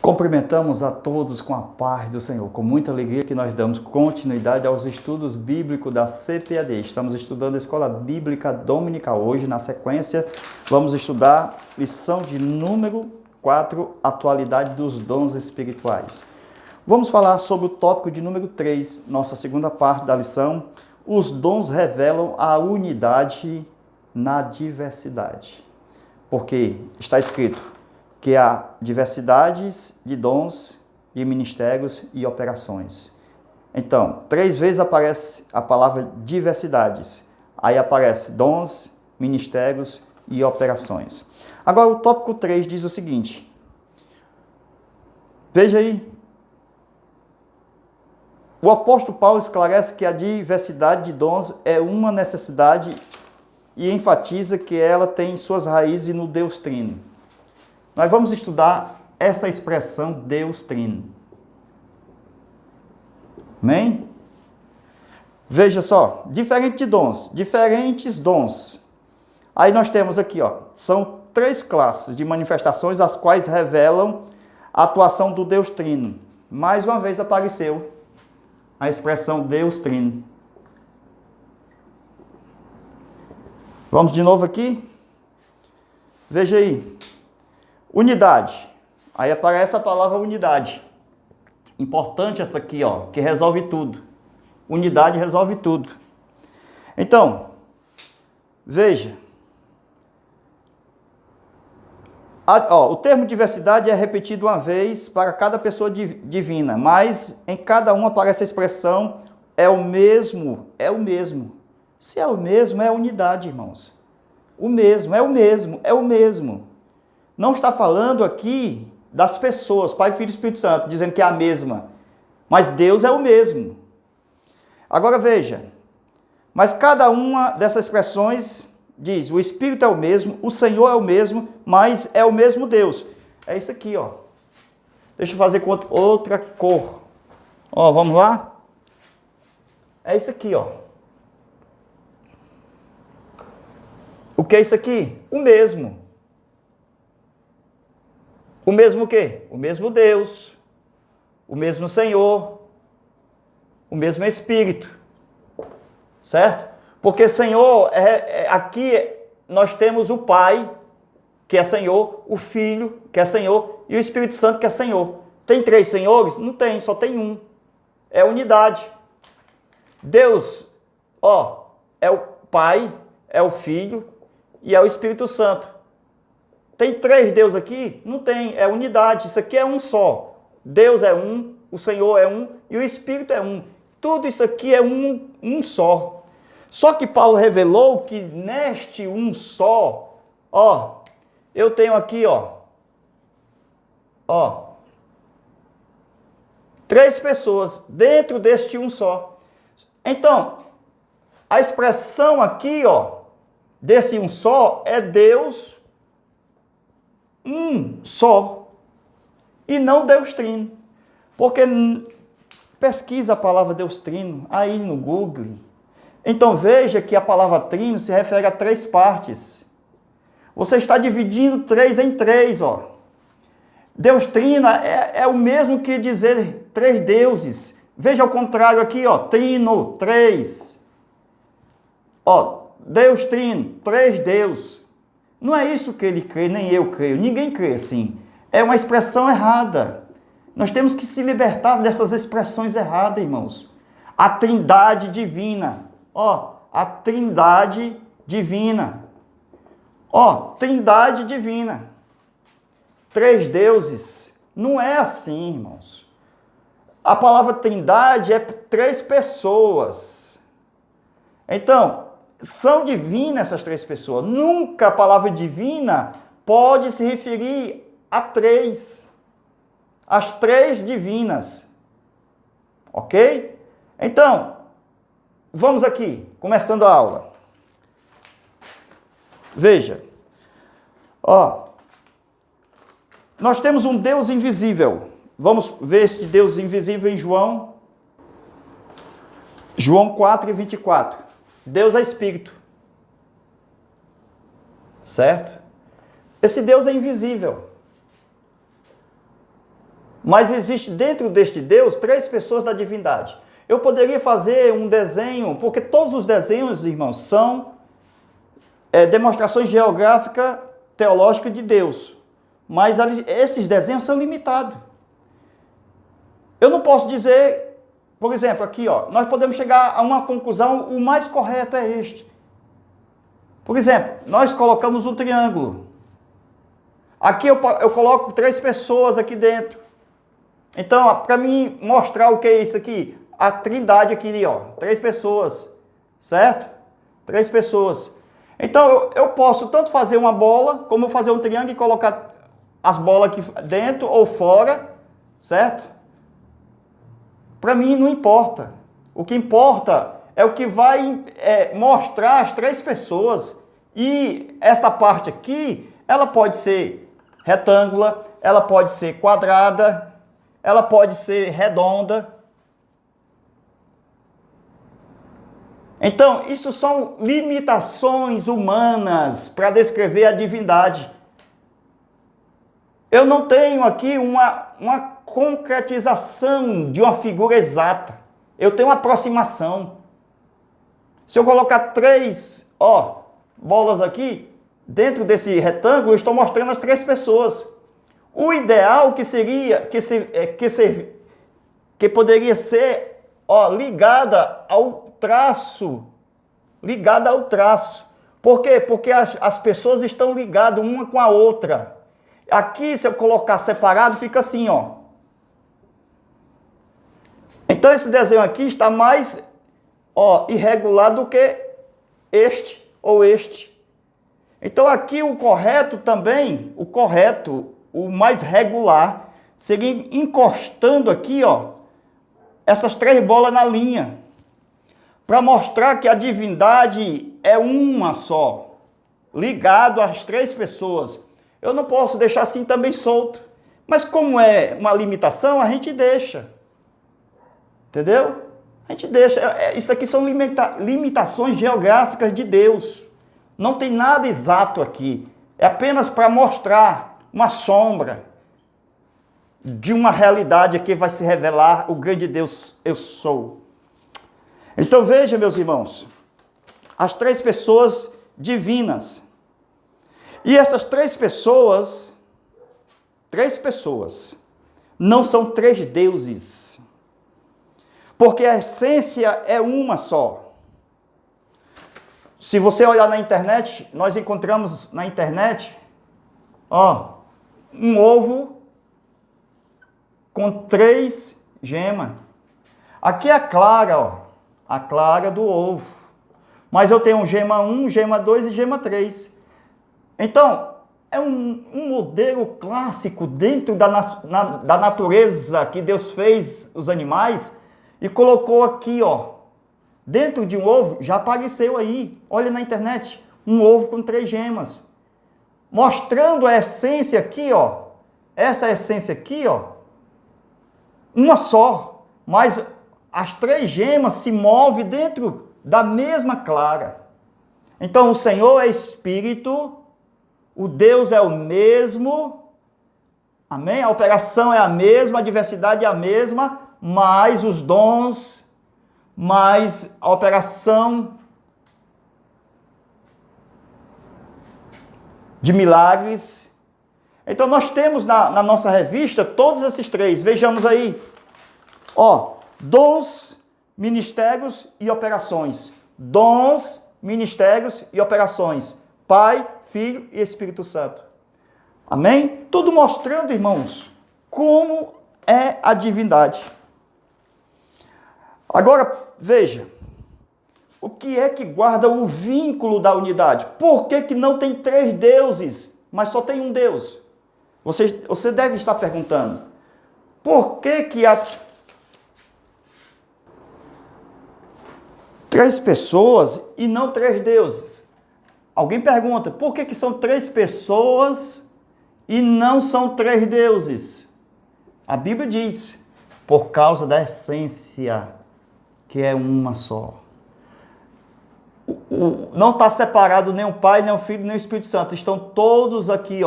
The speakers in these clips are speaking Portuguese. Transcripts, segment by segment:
Cumprimentamos a todos com a paz do Senhor, com muita alegria que nós damos continuidade aos estudos bíblicos da CPAD. Estamos estudando a Escola Bíblica Dominical. Hoje, na sequência, vamos estudar lição de número 4, Atualidade dos Dons Espirituais. Vamos falar sobre o tópico de número 3, nossa segunda parte da lição. Os dons revelam a unidade na diversidade. Porque está escrito que há diversidades de dons e ministérios e operações. Então, 3 vezes aparece a palavra diversidades. Aí aparece dons, ministérios e operações. Agora, o tópico 3 diz o seguinte. Veja aí. O apóstolo Paulo esclarece que a diversidade de dons é uma necessidade e enfatiza que ela tem suas raízes no Deus Trino. Nós vamos estudar essa expressão Deus Trino. Amém? Veja só, diferentes dons. Aí nós temos aqui, são 3 classes de manifestações as quais revelam a atuação do Deus Trino. Mais uma vez apareceu a expressão Deus Trino. Vamos de novo aqui? Veja aí. Unidade. Aí aparece a palavra unidade. Importante essa aqui, que resolve tudo. Unidade resolve tudo. Então, veja. O termo diversidade é repetido uma vez para cada pessoa divina, mas em cada uma aparece a expressão é o mesmo. Se é o mesmo, é a unidade, irmãos. O mesmo. Não está falando aqui das pessoas, Pai, Filho e Espírito Santo, dizendo que é a mesma. Mas Deus é o mesmo. Agora veja. Mas cada uma dessas expressões diz, o Espírito é o mesmo, o Senhor é o mesmo, mas é o mesmo Deus. É isso aqui, Deixa eu fazer com outra cor. Vamos lá? É isso aqui, O que é isso aqui? O mesmo. O mesmo o quê? O mesmo Deus, o mesmo Senhor, o mesmo Espírito, certo? Porque Senhor, aqui nós temos o Pai, que é Senhor, o Filho, que é Senhor, e o Espírito Santo, que é Senhor. Tem 3 senhores? Não tem, só tem um. É unidade. Deus, é o Pai, é o Filho e é o Espírito Santo. Tem 3 deuses aqui? Não tem, é unidade. Isso aqui é um só. Deus é um, o Senhor é um e o Espírito é um. Tudo isso aqui é um só. Só que Paulo revelou que neste um só, eu tenho aqui, 3 pessoas dentro deste um só. Então, a expressão aqui, desse um só é Deus um só, e não Deus Trino. Porque pesquisa a palavra Deus Trino aí no Google. Então veja que a palavra Trino se refere a 3 partes. Você está dividindo 3 em 3, Deus Trino é o mesmo que dizer 3 deuses. Veja ao contrário aqui, Trino, 3. Deus Trino, 3 deuses. Não é isso que ele crê, nem eu creio. Ninguém crê assim. É uma expressão errada. Nós temos que se libertar dessas expressões erradas, irmãos. A trindade divina. A trindade divina. Trindade divina. 3 deuses. Não é assim, irmãos. A palavra trindade é 3 pessoas. Então, são divinas essas 3 pessoas. Nunca a palavra divina pode se referir a 3. As 3 divinas. Ok? Então, vamos aqui, começando a aula. Veja. Nós temos um Deus invisível. Vamos ver esse Deus invisível em João 4:24. Deus é Espírito. Certo? Esse Deus é invisível. Mas existe dentro deste Deus 3 pessoas da divindade. Eu poderia fazer um desenho, porque todos os desenhos, irmãos, são demonstrações geográficas, teológicas de Deus. Mas esses desenhos são limitados. Eu não posso dizer, por exemplo, aqui, ó, nós podemos chegar a uma conclusão, o mais correto é este. Por exemplo, nós colocamos um triângulo. Aqui eu coloco 3 pessoas aqui dentro. Então, para mim mostrar o que é isso aqui, a trindade aqui, ó, 3 pessoas, certo? 3 pessoas. Então, eu posso tanto fazer uma bola, como fazer um triângulo e colocar as bolas aqui dentro ou fora, certo? Para mim não importa. O que importa é o que vai mostrar as 3 pessoas. E esta parte aqui, ela pode ser retângula, ela pode ser quadrada, ela pode ser redonda. Então, isso são limitações humanas para descrever a divindade. Eu não tenho aqui uma concretização de uma figura exata. Eu tenho uma aproximação. Se eu colocar 3, bolas aqui, dentro desse retângulo, eu estou mostrando as 3 pessoas. O ideal que seria, que poderia ser, ligada ao traço. Ligada ao traço. Por quê? Porque as pessoas estão ligadas uma com a outra. Aqui, se eu colocar separado, fica assim, ó. Então, esse desenho aqui está mais, irregular do que este ou este. Então, aqui o correto também, o mais regular, seria encostando aqui, essas 3 bolas na linha. Para mostrar que a divindade é uma só, ligado às 3 pessoas. Eu não posso deixar assim também solto. Mas como é uma limitação, a gente deixa. Entendeu? A gente deixa. Isso aqui são limitações geográficas de Deus. Não tem nada exato aqui. É apenas para mostrar uma sombra de uma realidade que vai se revelar o grande Deus eu sou. Então veja, meus irmãos, as 3 pessoas divinas. E essas 3 pessoas, não são 3 deuses. Porque a essência é uma só. Se você olhar na internet, nós encontramos na internet, um ovo com 3 gemas. Aqui é a clara, a clara do ovo. Mas eu tenho gema 1, gema 2 e gema 3. Então, é um modelo clássico dentro da natureza que Deus fez os animais e colocou aqui, dentro de um ovo, já apareceu aí, olha na internet, um ovo com 3 gemas. Mostrando a essência aqui, essa essência aqui, uma só, mas as 3 gemas se movem dentro da mesma clara. Então, o Senhor é Espírito, o Deus é o mesmo, amém? A operação é a mesma, a diversidade é a mesma, mas os dons, mas a operação de milagres. Então, nós temos na nossa revista todos esses 3. Vejamos aí. Dons, ministérios e operações. Dons, ministérios e operações. Pai, Filho e Espírito Santo. Amém? Tudo mostrando, irmãos, como é a divindade. Agora, veja. O que é que guarda o vínculo da unidade? Por que não tem 3 deuses, mas só tem um Deus? Você deve estar perguntando. Por que há 3 pessoas e não 3 deuses? Alguém pergunta, por que são 3 pessoas e não são 3 deuses? A Bíblia diz, por causa da essência, que é uma só. Não está separado nem o Pai, nem o Filho, nem o Espírito Santo. Estão todos aqui,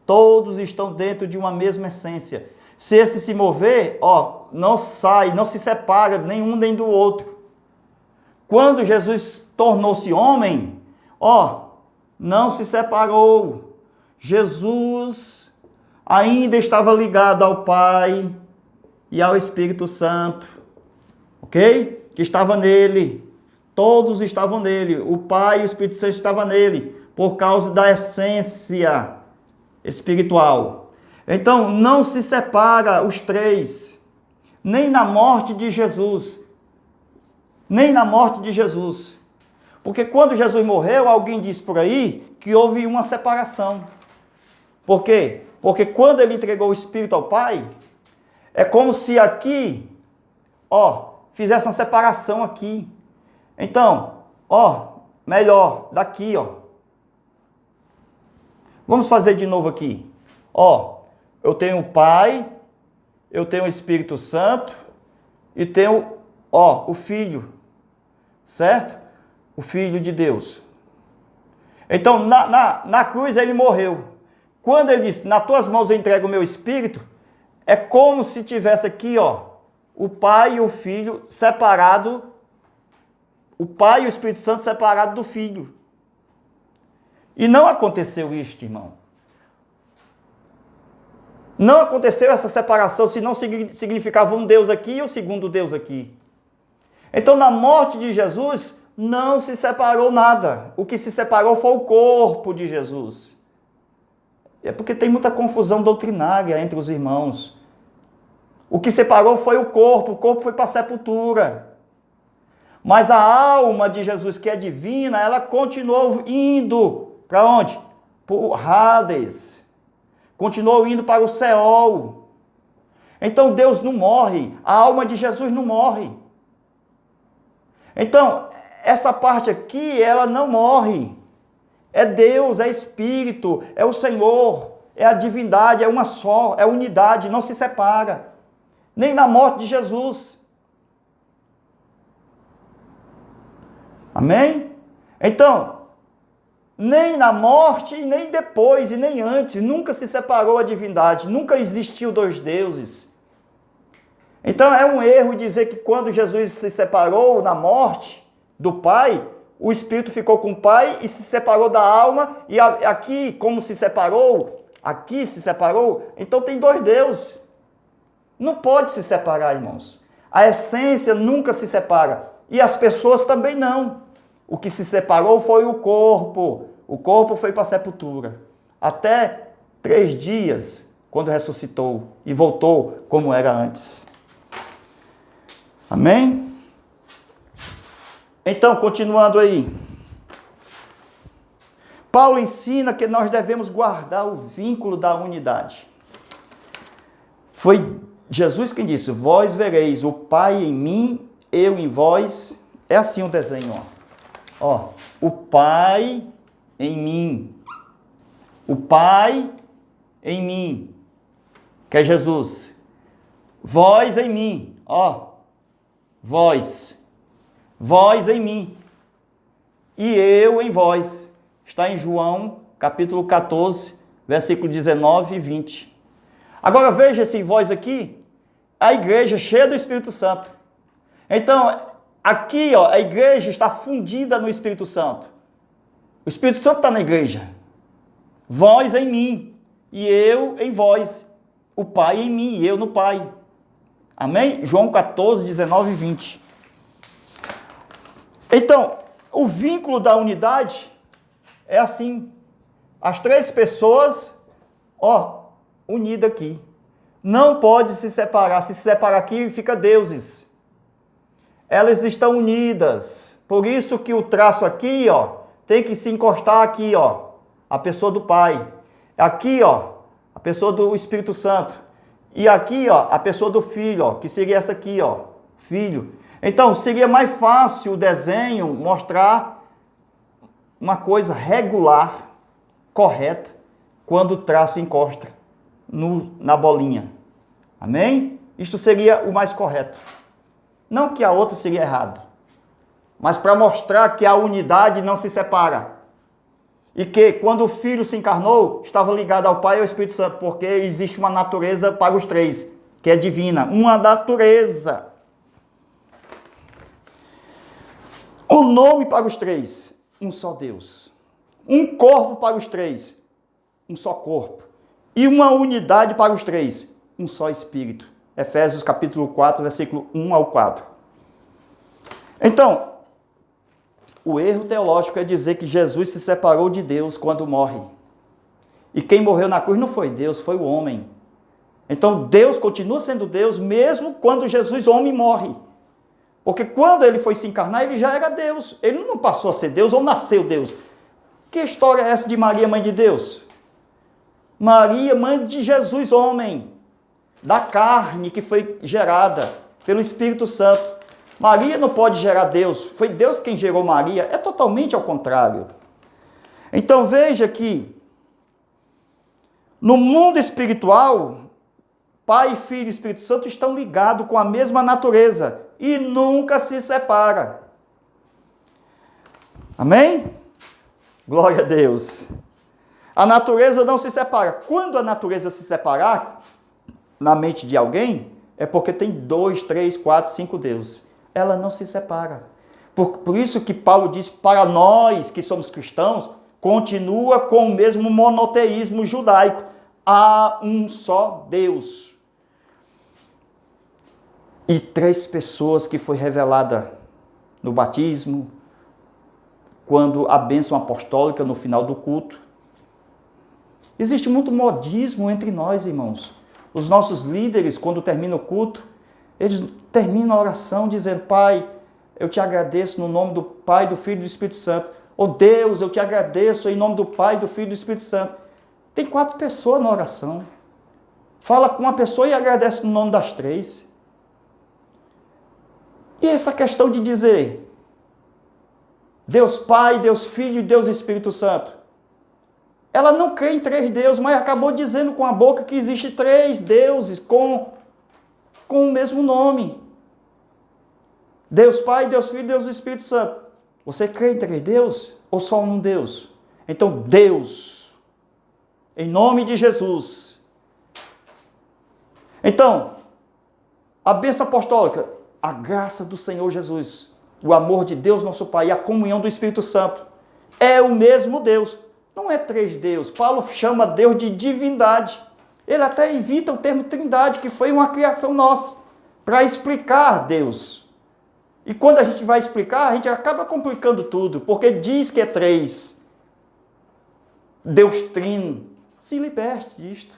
todos todos estão dentro de uma mesma essência. Se esse se mover, não sai, não se separa nenhum nem do outro. Quando Jesus tornou-se homem, não se separou. Jesus ainda estava ligado ao Pai e ao Espírito Santo, ok? Que estava nele. Todos estavam nele. O Pai e o Espírito Santo estavam nele, por causa da essência espiritual. Então, não se separa os três, nem na morte de Jesus, nem na morte de Jesus. Porque quando Jesus morreu, alguém disse por aí que houve uma separação. Por quê? Porque quando ele entregou o Espírito ao Pai, é como se aqui, fizesse uma separação aqui. Então, melhor, daqui, Vamos fazer de novo aqui. Eu tenho o Pai, eu tenho o Espírito Santo e tenho, o Filho, certo? O Filho de Deus. Então, na cruz ele morreu. Quando ele disse, nas tuas mãos eu entrego o meu Espírito, é como se tivesse aqui, o Pai e o Filho separado, o Pai e o Espírito Santo separado do Filho. E não aconteceu isto, irmão. Não aconteceu essa separação, se não significava um Deus aqui e o segundo Deus aqui. Então, na morte de Jesus, não se separou nada. O que se separou foi o corpo de Jesus. É porque tem muita confusão doutrinária entre os irmãos. O que separou foi o corpo foi para a sepultura. Mas a alma de Jesus, que é divina, ela continuou indo para onde? Para o Hades. Continuou indo para o Seol. Então Deus não morre, a alma de Jesus não morre. Então, essa parte aqui, ela não morre. É Deus, é Espírito, é o Senhor, é a divindade, é uma só, é unidade, não se separa. Nem na morte de Jesus. Amém? Então, nem na morte, e nem depois, e nem antes, nunca se separou a divindade, nunca existiu dois deuses. Então é um erro dizer que quando Jesus se separou na morte do Pai, o Espírito ficou com o Pai e se separou da alma, e aqui, como se separou, aqui se separou, então tem dois deuses. Não pode se separar, irmãos. A essência nunca se separa, e as pessoas também não. O que se separou foi o corpo. O corpo foi para a sepultura. Até 3 dias, quando ressuscitou e voltou como era antes. Amém? Então, continuando aí. Paulo ensina que nós devemos guardar o vínculo da unidade. Foi Jesus quem disse, vós vereis o Pai em mim, eu em vós. É assim o desenho, o Pai em mim. O Pai em mim, que é Jesus. Vós em mim, vós. Vós em mim. E eu em vós. Está em João, capítulo 14, versículo 19 e 20. Agora veja esse vós aqui, a igreja cheia do Espírito Santo. Então, aqui, a igreja está fundida no Espírito Santo. O Espírito Santo está na igreja. Vós em mim, e eu em vós. O Pai em mim, e eu no Pai. Amém? João 14, 19 e 20. Então, o vínculo da unidade é assim. As 3 pessoas, unidas aqui. Não pode se separar. Se separar aqui, fica deuses. Elas estão unidas. Por isso que o traço aqui, tem que se encostar aqui, a pessoa do Pai. Aqui, a pessoa do Espírito Santo. E aqui, a pessoa do Filho, que seria essa aqui, Filho. Então, seria mais fácil o desenho mostrar uma coisa regular, correta, quando o traço encosta na bolinha. Amém? Isto seria o mais correto. Não que a outra seria errado, mas para mostrar que a unidade não se separa. E que, quando o Filho se encarnou, estava ligado ao Pai e ao Espírito Santo, porque existe uma natureza para os três, que é divina. Uma natureza. Um nome para os três, um só Deus. Um corpo para os três, um só corpo. E uma unidade para os três, um só Espírito. Efésios capítulo 4, versículo 1 ao 4. Então, o erro teológico é dizer que Jesus se separou de Deus quando morre. E quem morreu na cruz não foi Deus, foi o homem. Então, Deus continua sendo Deus mesmo quando Jesus, homem, morre. Porque quando ele foi se encarnar, ele já era Deus. Ele não passou a ser Deus ou nasceu Deus. Que história é essa de Maria, mãe de Deus? Maria, mãe de Jesus, homem. Da carne que foi gerada pelo Espírito Santo. Maria não pode gerar Deus. Foi Deus quem gerou Maria. É totalmente ao contrário. Então veja que no mundo espiritual, Pai, Filho e Espírito Santo estão ligados com a mesma natureza e nunca se separam. Amém? Glória a Deus. A natureza não se separa. Quando a natureza se separar na mente de alguém, é porque tem 2, 3, 4, 5 deuses. Ela não se separa. Por isso que Paulo diz, para nós que somos cristãos, continua com o mesmo monoteísmo judaico. Há um só Deus. E 3 pessoas que foi revelada no batismo, quando a bênção apostólica no final do culto. Existe muito modismo entre nós, irmãos. Os nossos líderes, quando termina o culto, eles terminam a oração dizendo, Pai, eu te agradeço no nome do Pai, do Filho e do Espírito Santo. Oh Deus, eu te agradeço em nome do Pai, do Filho e do Espírito Santo. Tem 4 pessoas na oração. Fala com uma pessoa e agradece no nome das 3. E essa questão de dizer Deus Pai, Deus Filho e Deus Espírito Santo. Ela não crê em 3 deuses, mas acabou dizendo com a boca que existe 3 deuses com o mesmo nome. Deus Pai, Deus Filho e Deus Espírito Santo. Você crê em 3 deuses ou só um Deus? Então Deus, em nome de Jesus. Então, a bênção apostólica, a graça do Senhor Jesus, o amor de Deus nosso Pai e a comunhão do Espírito Santo é o mesmo Deus. Não é 3 deuses. Paulo chama Deus de divindade. Ele até evita o termo trindade, que foi uma criação nossa, para explicar Deus. E quando a gente vai explicar, a gente acaba complicando tudo, porque diz que é 3. Deus trino. Se liberte disto.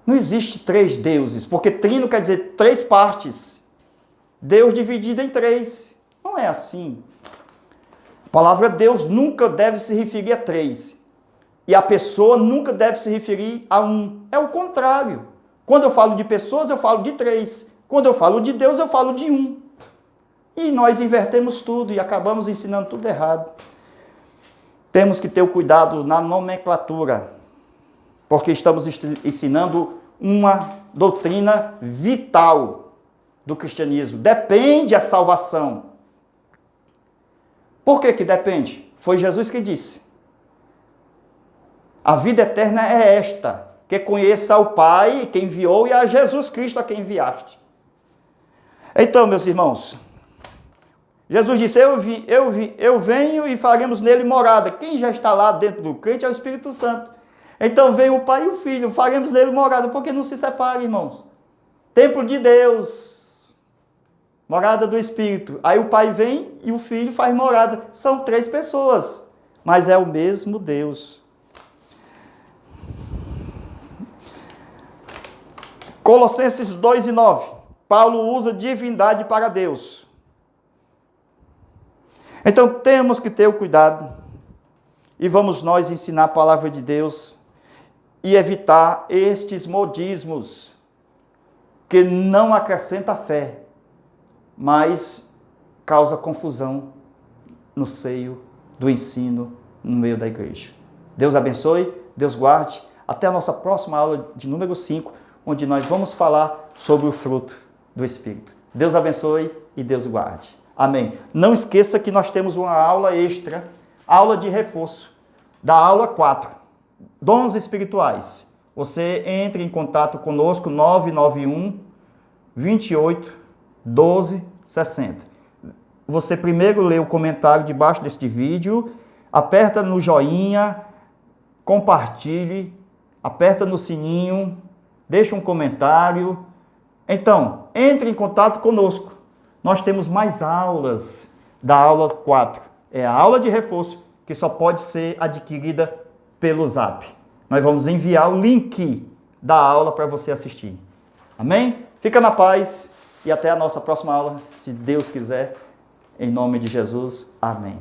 Não existe 3 deuses, porque trino quer dizer 3 partes. Deus dividido em 3. Não é assim. A palavra Deus nunca deve se referir a 3. E a pessoa nunca deve se referir a 1. É o contrário. Quando eu falo de pessoas, eu falo de 3. Quando eu falo de Deus, eu falo de 1. E nós invertemos tudo e acabamos ensinando tudo errado. Temos que ter o cuidado na nomenclatura, porque estamos ensinando uma doutrina vital do cristianismo. Depende a salvação. Por que depende? Foi Jesus que disse. A vida eterna é esta, que conheça ao Pai, quem enviou, e a Jesus Cristo, a quem enviaste. Então, meus irmãos, Jesus disse, eu venho e faremos nele morada. Quem já está lá dentro do crente é o Espírito Santo. Então vem o Pai e o Filho, faremos nele morada, porque não se separa, irmãos. Templo de Deus, morada do Espírito. Aí o Pai vem e o Filho faz morada. São 3 pessoas, mas é o mesmo Deus. Colossenses 2:9. Paulo usa divindade para Deus. Então temos que ter o cuidado e vamos nós ensinar a palavra de Deus e evitar estes modismos que não acrescenta fé, mas causa confusão no seio do ensino no meio da igreja. Deus abençoe, Deus guarde. Até a nossa próxima aula de número 5, onde nós vamos falar sobre o fruto do Espírito. Deus abençoe e Deus guarde. Amém. Não esqueça que nós temos uma aula extra aula de reforço da aula 4, dons espirituais. Você entre em contato conosco, 991 28 12 60. Você primeiro lê o comentário debaixo deste vídeo, aperta no joinha, compartilhe, aperta no sininho, deixa um comentário. Então, entre em contato conosco. Nós temos mais aulas da aula 4. É a aula de reforço que só pode ser adquirida pelo Zap. Nós vamos enviar o link da aula para você assistir. Amém? Fica na paz e até a nossa próxima aula, se Deus quiser. Em nome de Jesus. Amém.